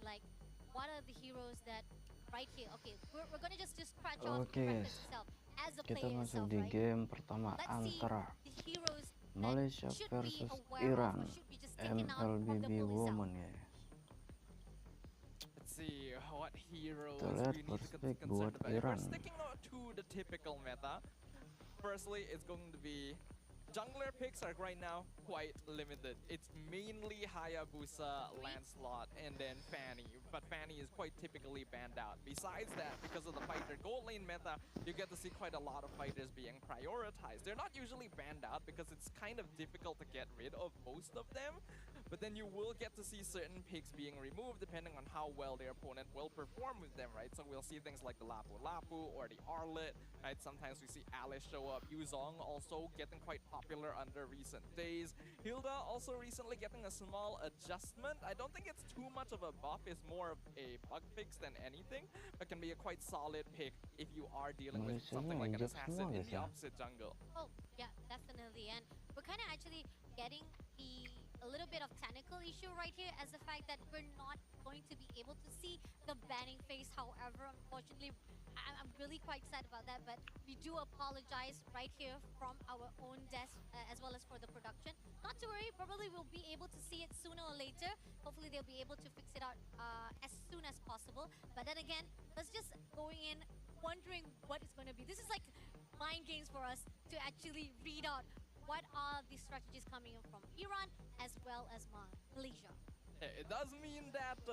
like what are the heroes that right here. Okay, we're gonna just scratch off the breakfast itself as a kita player masuk itself, di right? game pertama Let's see antara the heroes that Malaysia should be versus aware of or Iran, should be just taken out from the Mlbb pool itself. Women ya. Let's see what heroes Kita lihat we need to first pick buat concerned about. If we're Iran. sticking to the typical meta, firstly, it's going to be jungler picks are right now quite limited. It's mainly Hayabusa, Lancelot, and then Fanny. But Fanny is quite typically banned out. Besides that, because of the fighter gold lane meta, you get to see quite a lot of fighters being prioritized. They're not usually banned out because it's kind of difficult to get rid of most of them. But then you will get to see certain picks being removed depending on how well their opponent will perform with them, right? So we'll see things like the Lapu Lapu or the Arlet, right? Sometimes we see Alice show up. Yuzong also getting quite popular under recent days. Hilda also recently getting a small adjustment. I don't think it's too much of a buff. It's more of a bug fix than anything, but can be a quite solid pick if you are dealing with something like an assassin in the opposite jungle. Oh, yeah, definitely. And we're kind of actually getting a little bit of technical issue right here as the fact that we're not going to be able to see the banning phase. However, unfortunately, I'm really quite sad about that, but we do apologize right here from our own desk as well as for the production. Not to worry, probably we'll be able to see it sooner or later. Hopefully they'll be able to fix it out as soon as possible. But then again, let's just going in wondering what it's going to be. This is like mind games for us to actually read out what are the strategies coming in from Iran as well as Malaysia. It does mean that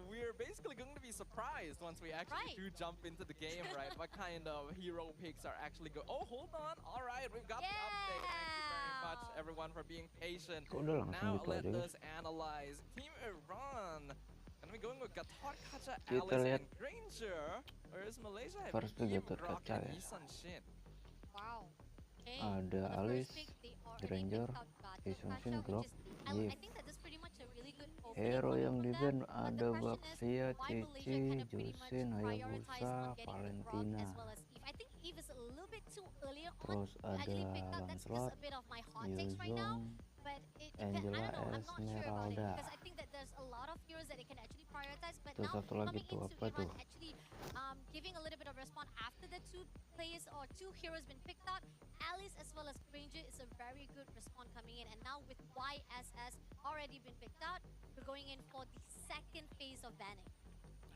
we're basically going to be surprised once we actually do jump into the game, right? What kind of hero picks are actually go? Oh, hold on. All right, we've got the update. Thank you very much, everyone, for being patient. Now let us analyze Team Iran. Gonna be going with Gator Kacha, Alice, and Granger. Whereas Malaysia have Kim, Rock, and Isan Shin. Wow. Ada Alice, Granger, Iesf, Grok, Iesf. Hero yang di-ban ada Baxia, Cici, Jusin, Hayabusa, Valentina. Terus ada Lancelot, Yuzong, Angela, Esmeralda. Terus satu lagi tuh apa tuh? Giving a little bit of response after the two players or two heroes been picked out. Alice as well as Granger is a very good response coming in, and now with YSS already been picked out, we're going in for the second phase of banning.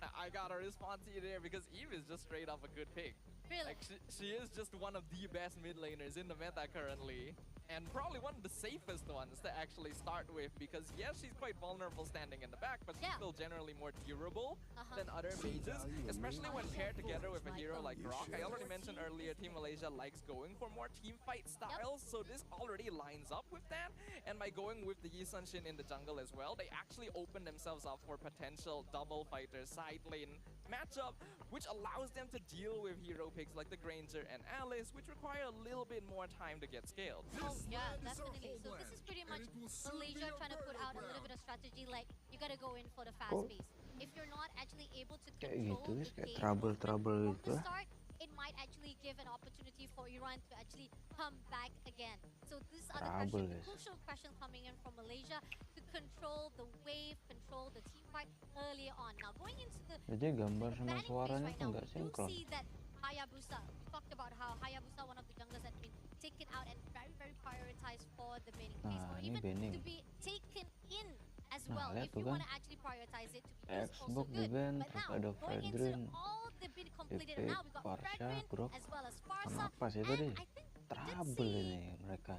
I got a response to you there because Eve is just straight off a good pick. Really? Like she is just one of the best mid laners in the meta currently. And probably one of the safest ones to actually start with because yes, she's quite vulnerable standing in the back, but she's still generally more durable than other mages, especially when paired together with a hero like Rock. I already mentioned earlier, Team Malaysia likes going for more team fight styles, so this already lines up with that. And by going with the Isan Shin in the jungle as well, they actually open themselves up for potential double fighter side lane matchup, which allows them to deal with hero picks like the Granger and Alice, which require a little bit more time to get scaled. Yeah, definitely. So this is pretty much Malaysia trying to put out a little bit of strategy like you gotta go in for the fast pace. If you're not actually able to control the game from the start, it might actually give an opportunity for Iran to actually come back again. So these are the questions, crucial questions coming in from Malaysia to control the wave, control the team fight earlier on. Now going into the gambar sama banning phase suaranya right now, nggak you sinkron. see that Hayabusa, we talked about how Hayabusa, one of the junglers that been taken out and very prioritized for the banning phase, or even to be taken in as well. If you want to actually prioritize it to be used, also good. But now, going into all the been completed, and now we got Fredrin as well as Farsa, and I think the Ruby right there?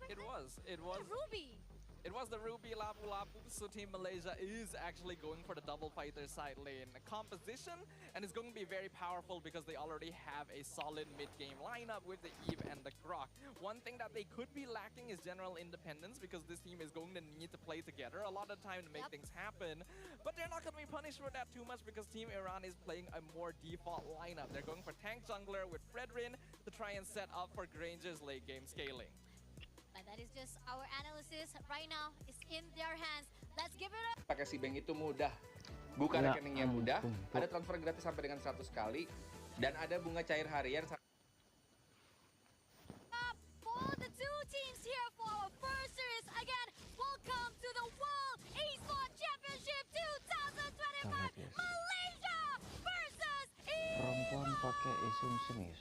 It was. The Ruby! It was the Ruby Lapu Lapu, so Team Malaysia is actually going for the double fighter side lane composition, and it's going to be very powerful because they already have a solid mid-game lineup with the Eve and the Grok. One thing that they could be lacking is general independence because this team is going to need to play together a lot of time to make things happen, but they're not going to be punished for that too much because Team Iran is playing a more default lineup. They're going for tank jungler with Fredrin to try and set up for Granger's late game scaling. But that is just our analysis right now. It's in their hands. Let's give it up. Pakai si bank itu mudah. Buka rekeningnya mudah. Ada transfer gratis sampai dengan 100 kali dan ada bunga cair harian. For the two teams here for our first series again. Welcome to the World Esports Esports Championship 2025 guys. Malaysia versus Perempuan pakai isun guys.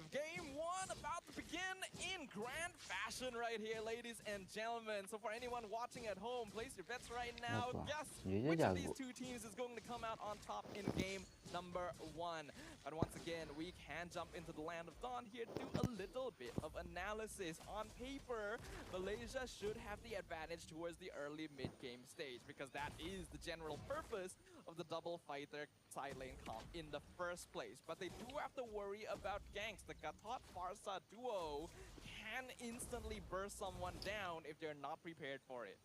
Game 1 about to begin in grand fashion right here, ladies and gentlemen. So for anyone watching at home, place your bets right now. Apa? Guess Dia which of jago. these two teams is going to come out on top in game number 1. But once again, we can jump into the land of Dawn here, do a little bit of analysis. On paper, Malaysia should have the advantage towards the early mid-game stage because that is the general purpose of the double fighter side lane comp in the first place. But they do have to worry about ganks. The Gatot Farsa duo can instantly burst someone down if they're not prepared for it.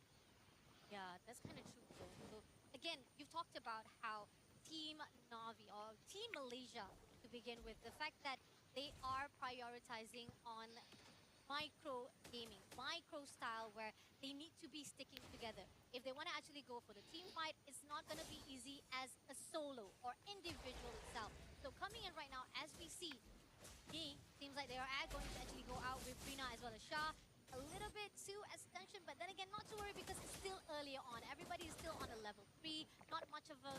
Yeah, that's kind of true. So again, you've talked about how Team Navi or Team Malaysia, to begin with, the fact that they are prioritizing on micro gaming, micro style, where they need to be sticking together. If they want to actually go for the team fight, it's not going to be easy as a solo or individual itself. So coming in right now, as we see, seems like they are going to actually go out with Rina as well as Shah. A little bit too extension, but then again, not to worry because it's still earlier on. Everybody is still on a level 3. Not much of the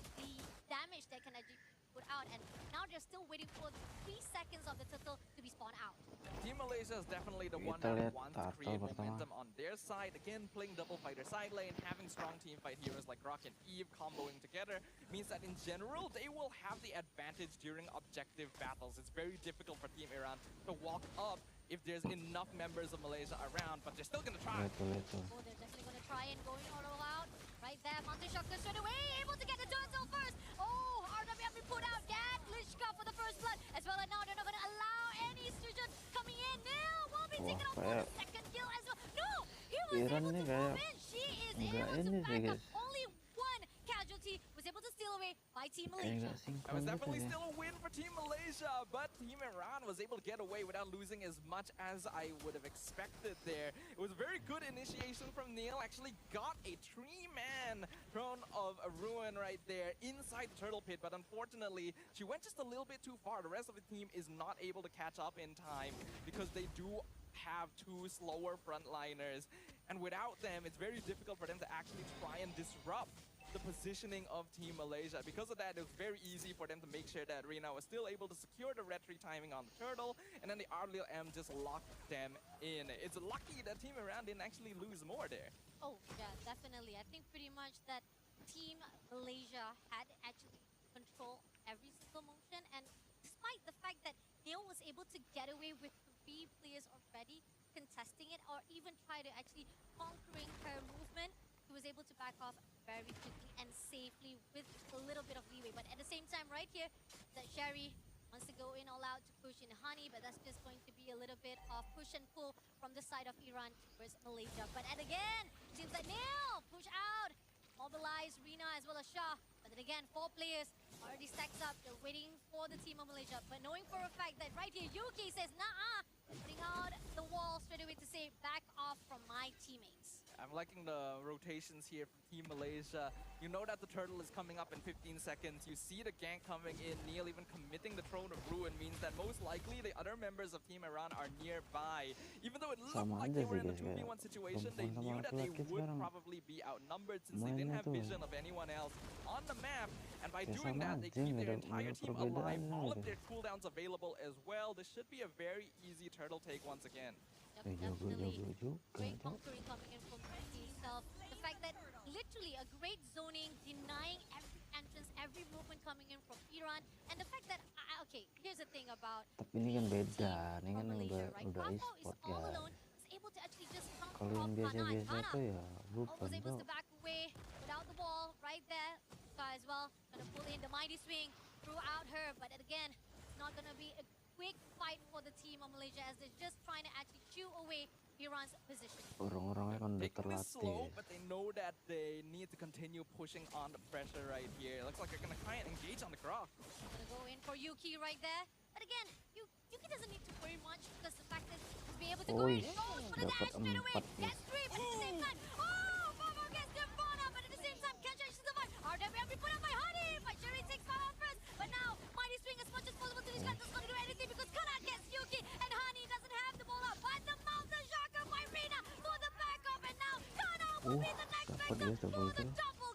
damage that can actually put out, and now they're still waiting for 3 seconds of the turtle to be spawned out. Team Malaysia is definitely the one Kita that lihat wants to turtle create pertama. momentum on their side. Again, playing double fighter side lane, having strong team fight heroes like Rock and Eve comboing together means that in general, they will have the advantage during objective battles. It's very difficult for Team Iran to walk up if there's enough members of Malaysia around, but they're still going to try. Lihat tuh. Oh, they're definitely going to try and going all out. Right there, Mountain Shocker straight away, able to get the turtle first. Oh, RWM put out that Lishka for the first blood, as well as now they're not going to allow any Sturgeon coming in. Nil will be taken off for the second kill as well. No, he was Iran able nih to kayak move in. She is nggak able to ini sih, back up. guys. Only one casualty was able to steal away by Team Kayak Malaysia. nggak That sinkron was gitu definitely ya. still a win for Team Malaysia, but Team Iran was able to get away without losing as much as I would have expected there. It was a very good initiation from Neil, actually got a 3-man throne of a ruin right there inside the turtle pit, but unfortunately, she went just a little bit too far. The rest of the team is not able to catch up in time because they do have 2 slower frontliners, and without them, it's very difficult for them to actually try and disrupt the positioning of Team Malaysia. Because of that, it was very easy for them to make sure that Rina was still able to secure the retry timing on the turtle, and then the RLM just locked them in. It's lucky that Team Iran didn't actually lose more there. Oh, yeah, definitely. I think pretty much that Team Malaysia had actually control every single motion, and despite the fact that Neil was able to get away with 3 players already contesting it, or even try to actually conquering her movement, he was able to back off very quickly and safely with a little bit of leeway. But at the same time, right here, that Sherry wants to go in all out to push in Honey, but that's just going to be a little bit of push and pull from the side of Iran towards Malaysia. But and again, seems like Neil push out, mobilize Rina as well as Shah. But then again, 4 players already stacked up. They're waiting for the team of Malaysia. But knowing for a fact that right here, Yuki says, nah, putting out the wall straight away to say, back off from my teammates. I'm liking the rotations here from Team Malaysia. You know that the turtle is coming up in 15 seconds. You see the gank coming in. Neil even committing the Throne of Ruin means that most likely the other members of Team Iran are nearby. Even though it looked Sama like aja they were sih, in a guys, 2v1 situation, they perempuan sama knew that they laki-laki would sekarang probably be outnumbered since they mainnya didn't have tuh. vision of anyone else on the map. And by Ya doing sama that, they aja, keep nggak their ada entire team alive. perbedaannya All of gitu. their cooldowns available as well. This should be a very easy turtle take once again. Yep, Jago definitely. juga, Great Cok. conquering coming in from Yuki itself. The fact that literally a great zoning, denying every entrance, every movement coming in from Iran. And the fact that, okay, here's the thing about Tapi ini kan beda, ini from kan Malaysia, right? udah Papa is e-sport all ya. alone, is able to actually just counter Kalau yang off biasa-biasa Hana. tuh ya Almost bukan able tuh. to back away without the ball right there. Sky as well, gonna pull in the mighty swing throughout her, but again, it's not gonna be a quick fight for the team of Malaysia as they're just trying to actually chew away Iran's position. Orang-orangnya kan udah Taking this terlatih. slow, but they know that they need to continue pushing on the pressure right here. Looks like they're gonna try and engage on the Grok. Gonna go in for Yuki right there. But again, Yuki doesn't need to worry much because the fact that he's be able to go in, goes for the dapat dash straight away, 4 gets 3, but at the same time, oh, Bobo gets the Fauna, but at the same time, can't actually survive. RWM put up by Honey, but Jerry takes power first. But now, mighty swing as much as possible to this guy, doesn't gonna do anything because Kanat gets Yuki, and Honey doesn't have the ball up. But the mountain shocker by Rina for the backup, and now Kanat will be the next dapat victim guys double for the kill. double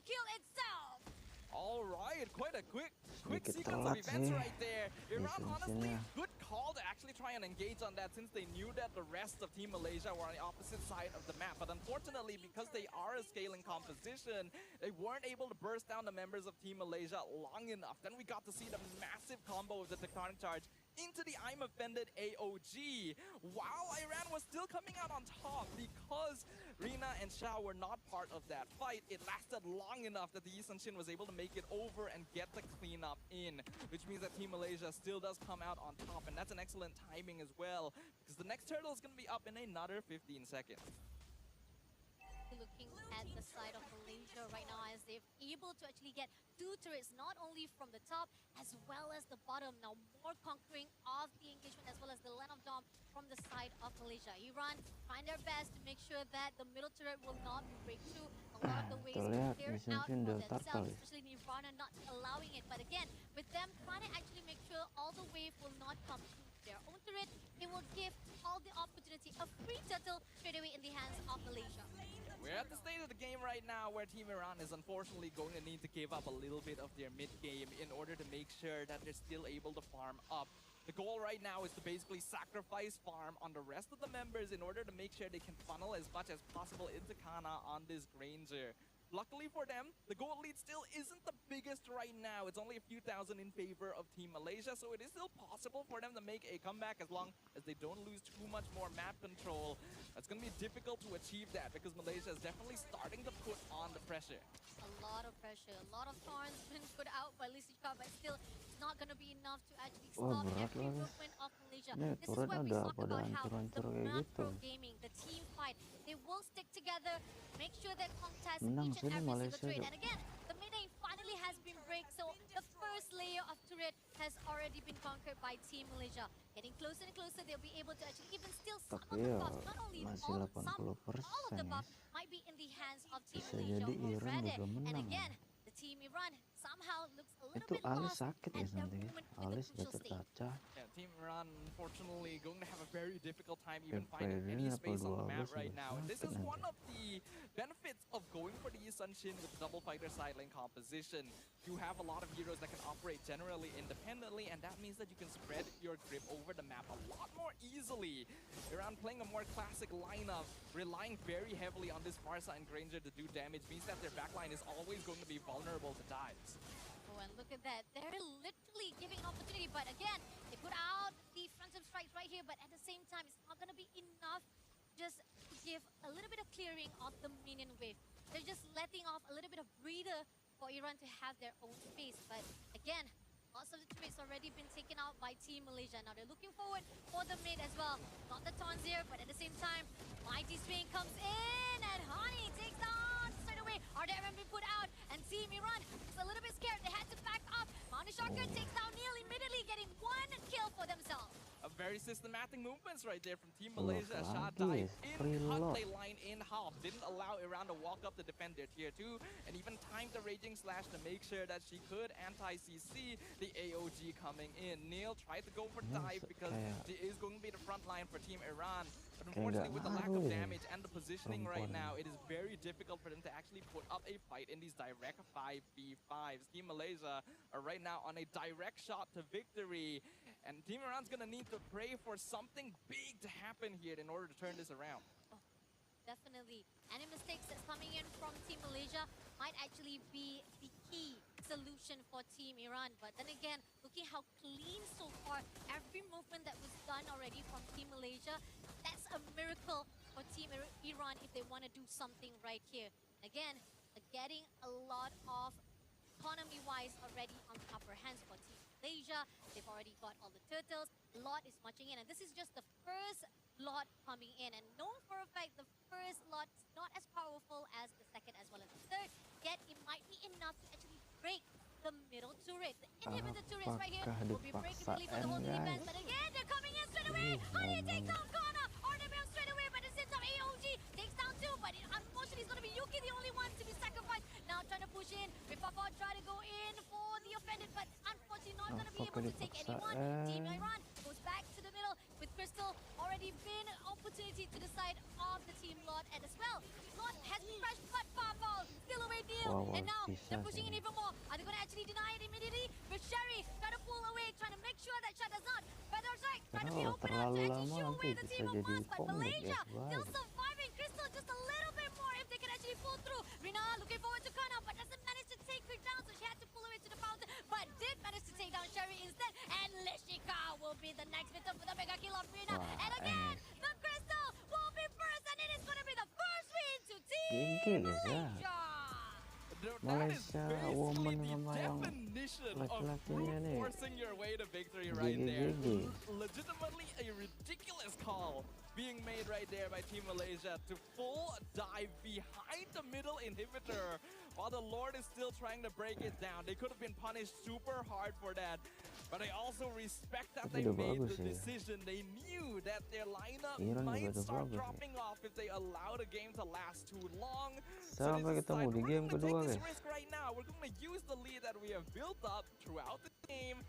a quick Sedikit sequence of telat events sih. right there. Iran, honestly, Isunsinnya. good call to actually try and engage on that since they knew that the rest of Team Malaysia were on the opposite side of the map. But unfortunately, because they are a scaling composition, they weren't able to burst down the members of Team Malaysia long enough. Then we got to see the massive combo of the Tectonic Charge into the I'm Offended AOG, while Iran was still coming out on top because Rina and Shao were not part of that fight. It lasted long enough that the Iesf was able to make it over and get the cleanup in, which means that Team Malaysia still does come out on top, and that's an excellent timing as well, because the next turtle is going to be up in another 15 seconds. Looking at the side of Malaysia right now as they're able to actually get 2 turrets, not only from the top as well as the bottom. Now more conquering of the engagement as well as the land of Dom from the side of Malaysia. Iran find their best to make sure that the middle turret will not break through a lot of the ways Tuh to lihat, clear Iesf out for udah themselves, turtle. especially Nirvana not allowing it. But again, with them trying to actually make sure all the wave will not come to their own turret, it will give all the opportunity a free turtle straight away in the hands of Malaysia. We're at the state of the game right now where Team Iran is unfortunately going to need to give up a little bit of their mid game in order to make sure that they're still able to farm up. The goal right now is to basically sacrifice farm on the rest of the members in order to make sure they can funnel as much as possible into Kana on this Granger. Luckily for them, the gold lead still isn't the biggest right now. It's only a few thousand in favor of Team Malaysia, so it is still possible for them to make a comeback as long as they don't lose too much more map control. It's going to be difficult to achieve that because Malaysia is definitely starting to put on the pressure. A lot of pressure, a lot of thorns been put out by Lisicka, but still it's not going to be enough to actually Wah, stop berat every lah, guys. movement of Malaysia. Nih, This is turret where we ada talk pada about how hancur-hancur the kayak gitu. macro gaming, the team fight, they will stick together, make sure they contest Menang each and sini every single Malaysia turret. tuh. And again, the mid lane finally has been break, so the first layer of turret has already been conquered by Team Malaysia. Getting closer and closer, they'll be able to actually even steal some of Tapi the ya buffs. Not only masih all, 80% all of the ya. buff might be in the hands of Team Bisa Malaysia jadi Iran already. juga And menang. again, the Team Iran somehow looks a little Itu bit alis lost sakit at ya their nanti. moment with the Alis crucial gacet state. kaca. Yeah, Team Iran unfortunately going to have a very difficult time even FP finding ini any level space on the 12 map right udah now. And this sakit is one nanti. of the benefits of going for the Sunshin with the double fighter side lane composition. You have a lot of heroes that can operate generally independently, and that means that you can spread your grip over the map a lot more easily. Iran playing a more classic lineup, relying very heavily on this Farsa and Granger to do damage, means that their backline is always going to be vulnerable to dives. Oh, and look at that. They're literally giving an opportunity, but again, they put out the frontal strikes right here, but at the same time, it's not going to be enough just to give a little bit of clearing of the minion wave. They're just letting off a little bit of breather for Iran to have their own space. But again, lots of the turrets already been taken out by Team Malaysia. Now they're looking forward for the mid as well. Not the taunts here, but at the same time, Mighty Swing comes in and Honey takes down straight away. RDRM been put out and Team Iran is a little bit scared. They had to back up. Mountain Sharker takes down Neil immediately, getting 1 kill for themselves. A very systematic movements right there from Team Look Malaysia. Shah lagi, dive in, cut reload. they line in half. Didn't allow Iran to walk up to defend their tier 2, and even timed the Raging Slash to make sure that she could anti-CC the AOG coming in. Neil tried to go for dive because she is going to be the front line for Team Iran. But unfortunately, with the lack of damage and the positioning right now, it is very difficult for them to actually put up a fight in these direct 5v5s. Team Malaysia are right now on a direct shot to victory. And Team Iran's going to need to pray for something big to happen here in order to turn this around. Oh, definitely. Any mistakes that's coming in from Team Malaysia might actually be the key solution for Team Iran. But then again, looking how clean so far, every movement that was done already from Team Malaysia, that's a miracle for Team Iran if they want to do something right here. Again, getting a lot of economy-wise already on the upper hands for Team Malaysia. They've already got all the turtles. A lot is marching in, and this is just the first lot coming in. And known for a fact, the first lot is not as powerful as the second as well as the third. Yet it might be enough to actually break the middle turret. The inhibitor turrets right here will be breaking really for the whole defense. But again, they're coming in straight away. Honey takes down Kana. RWM straight away, but at the same time, AOG takes down 2. But unfortunately, it's going to be Yuki, the only one to be sacrificed. Now trying to push in. Papa try to go in for the offended, but unfortunately not going to be able to take anyone. Team Iran goes back to the middle with Crystal already been an opportunity to the side of the team Lot, and as well, Lot has crashed, but Farfall still away deal, Wow, and now bisa they're pushing in sih. even more. Are they gonna actually deny it immediately? But Sherry trying to pull away, trying to make sure that Shot does not. Feather Strike trying to be Karena kalau open up to terlalu actually lama shoo nanti away the bisa team of jadi Mars, but komik ya Malaysia still guys. surviving. Crystal just a little bit more if they can actually pull through. Rina looking forward to Kana, but doesn't manage to take her down, so she had to pull away to the fountain, but did manage to take down Sherry instead, and Lishika will be the next victim for the mega kill of Rina. Wah, And again, Enes. the Crystal will be first, and it is gonna be the first win to GG Team guys ya. Malaysia. That is Malaysia basically woman the sama yang definition of laki-lakinya brute nih. forcing your way to victory right there. GG. Legitimately a ridiculous call being made right there by Team Malaysia to full dive behind the middle inhibitor while the Lord is still trying to break it down. They could have been punished super hard for that. But I also respect that they Tapi udah made bagus the sih. decision. They knew that their lineup Iran juga might udah start bagus ya. dropping off if they allow the game to last too long. Sampai they ketemu decide, di we're game gonna kedua take this guys. risk right now. We're going to use the lead that we have built up throughout the game